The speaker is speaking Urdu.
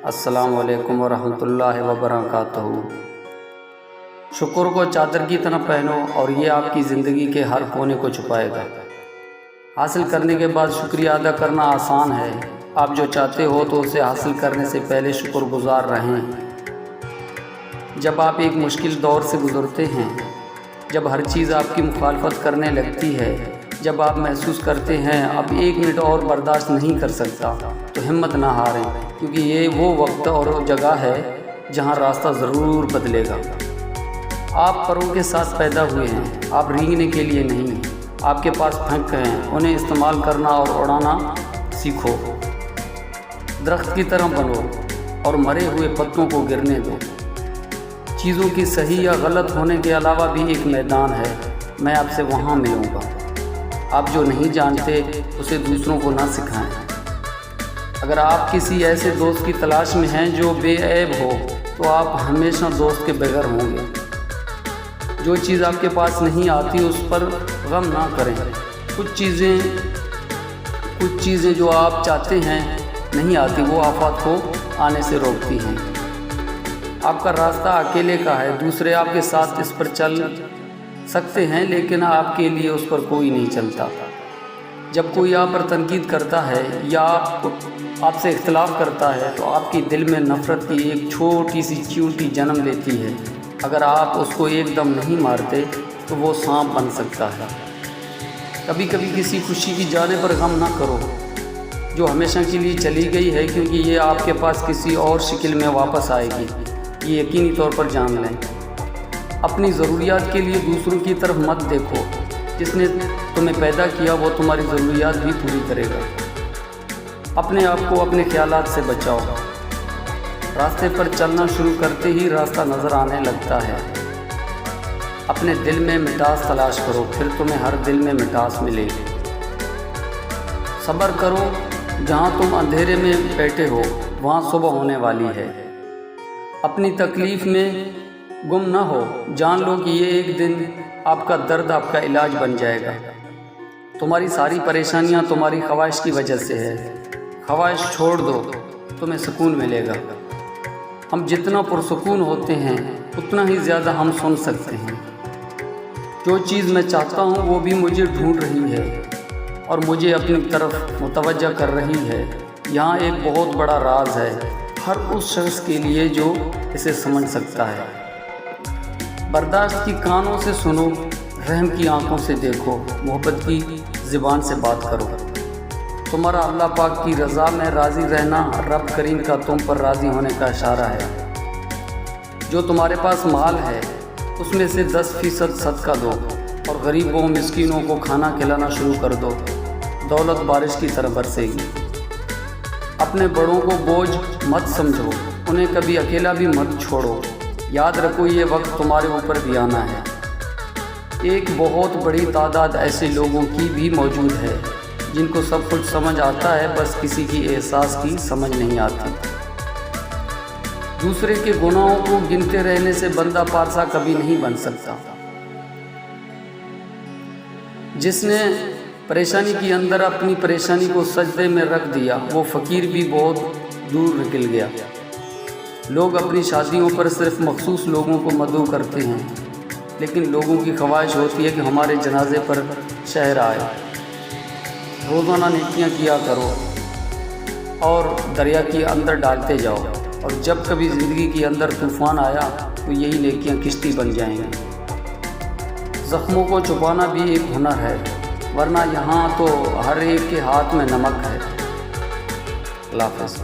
السلام علیکم ورحمۃ اللہ وبرکاتہ۔ شکر کو چادر کی طرح پہنو اور یہ آپ کی زندگی کے ہر کونے کو چھپائے گا۔ حاصل کرنے کے بعد شکریہ ادا کرنا آسان ہے۔ آپ جو چاہتے ہو تو اسے حاصل کرنے سے پہلے شکر گزار رہیں۔ جب آپ ایک مشکل دور سے گزرتے ہیں، جب ہر چیز آپ کی مخالفت کرنے لگتی ہے، جب آپ محسوس کرتے ہیں اب ایک منٹ اور برداشت نہیں کر سکتا، تو ہمت نہ ہاریں، کیونکہ یہ وہ وقت اور جگہ ہے جہاں راستہ ضرور بدلے گا۔ آپ پروں کے ساتھ پیدا ہوئے ہیں، آپ رینگنے کے لیے نہیں۔ آپ کے پاس پنکھ ہیں، انہیں استعمال کرنا اور اڑانا سیکھو۔ درخت کی طرح بنو اور مرے ہوئے پتوں کو گرنے دو۔ چیزوں کی صحیح یا غلط ہونے کے علاوہ بھی ایک میدان ہے، میں آپ سے وہاں ملوں گا۔ آپ جو نہیں جانتے اسے دوسروں کو نہ سکھائیں۔ اگر آپ کسی ایسے دوست کی تلاش میں ہیں جو بے عیب ہو، تو آپ ہمیشہ دوست کے بغیر ہوں گے۔ جو چیز آپ کے پاس نہیں آتی اس پر غم نہ کریں۔ کچھ چیزیں جو آپ چاہتے ہیں نہیں آتی، وہ آفات کو آنے سے روکتی ہیں۔ آپ کا راستہ اکیلے کا ہے، دوسرے آپ کے ساتھ اس پر چل سکتے ہیں، لیکن آپ کے لیے اس پر کوئی نہیں چلتا۔ جب کوئی آپ پر تنقید کرتا ہے یا آپ سے اختلاف کرتا ہے، تو آپ کی دل میں نفرت کی ایک چھوٹی سی چیونٹی جنم لیتی ہے۔ اگر آپ اس کو ایک دم نہیں مارتے تو وہ سانپ بن سکتا ہے۔ کبھی کبھی کسی خوشی کی جانے پر غم نہ کرو جو ہمیشہ کے لیے چلی گئی ہے، کیونکہ یہ آپ کے پاس کسی اور شکل میں واپس آئے گی، یہ یقینی طور پر جان لیں۔ اپنی ضروریات کے لیے دوسروں کی طرف مت دیکھو۔ جس نے تمہیں پیدا کیا وہ تمہاری ضروریات بھی پوری کرے گا۔ اپنے آپ کو اپنے خیالات سے بچاؤ۔ راستے پر چلنا شروع کرتے ہی راستہ نظر آنے لگتا ہے۔ اپنے دل میں مٹاس تلاش کرو، پھر تمہیں ہر دل میں مٹاس ملے گی۔ صبر کرو، جہاں تم اندھیرے میں بیٹھے ہو وہاں صبح ہونے والی ہے۔ اپنی تکلیف میں گم نہ ہو، جان لو کہ یہ ایک دن آپ کا درد آپ کا علاج بن جائے گا۔ تمہاری ساری پریشانیاں تمہاری خواہش کی وجہ سے ہے۔ خواہش چھوڑ دو، تمہیں سکون ملے گا۔ ہم جتنا پرسکون ہوتے ہیں اتنا ہی زیادہ ہم سن سکتے ہیں۔ جو چیز میں چاہتا ہوں وہ بھی مجھے ڈھونڈ رہی ہے اور مجھے اپنی طرف متوجہ کر رہی ہے۔ یہاں ایک بہت بڑا راز ہے ہر اس شخص کے لیے جو اسے سمجھ سکتا ہے۔ برداشت کی کانوں سے سنو، رحم کی آنکھوں سے دیکھو، محبت کی زبان سے بات کرو۔ تمہارا اللہ پاک کی رضا میں راضی رہنا رب کریم کا تم پر راضی ہونے کا اشارہ ہے۔ جو تمہارے پاس مال ہے اس میں سے 10% صدقہ دو اور غریبوں مسکینوں کو کھانا کھلانا شروع کر دو، دولت بارش کی طرح برسے گی۔ اپنے بڑوں کو بوجھ مت سمجھو، انہیں کبھی اکیلا بھی مت چھوڑو۔ یاد رکھو یہ وقت تمہارے اوپر بھی آنا ہے۔ ایک بہت بڑی تعداد ایسے لوگوں کی بھی موجود ہے جن کو سب کچھ سمجھ آتا ہے، بس کسی کی احساس کی سمجھ نہیں آتی۔ دوسرے کے گناہوں کو گنتے رہنے سے بندہ پارسا کبھی نہیں بن سکتا۔ جس نے پریشانی کے اندر اپنی پریشانی کو سجدے میں رکھ دیا، وہ فقیر بھی بہت دور نکل گیا۔ لوگ اپنی شادیوں پر صرف مخصوص لوگوں کو مدعو کرتے ہیں، لیکن لوگوں کی خواہش ہوتی ہے کہ ہمارے جنازے پر شہر آئے۔ روزانہ نیکیاں کیا کرو اور دریا کے اندر ڈالتے جاؤ، اور جب کبھی زندگی کے اندر طوفان آیا تو یہی نیکیاں کشتی بن جائیں گی۔ زخموں کو چھپانا بھی ایک ہنر ہے، ورنہ یہاں تو ہر ایک کے ہاتھ میں نمک ہے۔ اللہ حافظ۔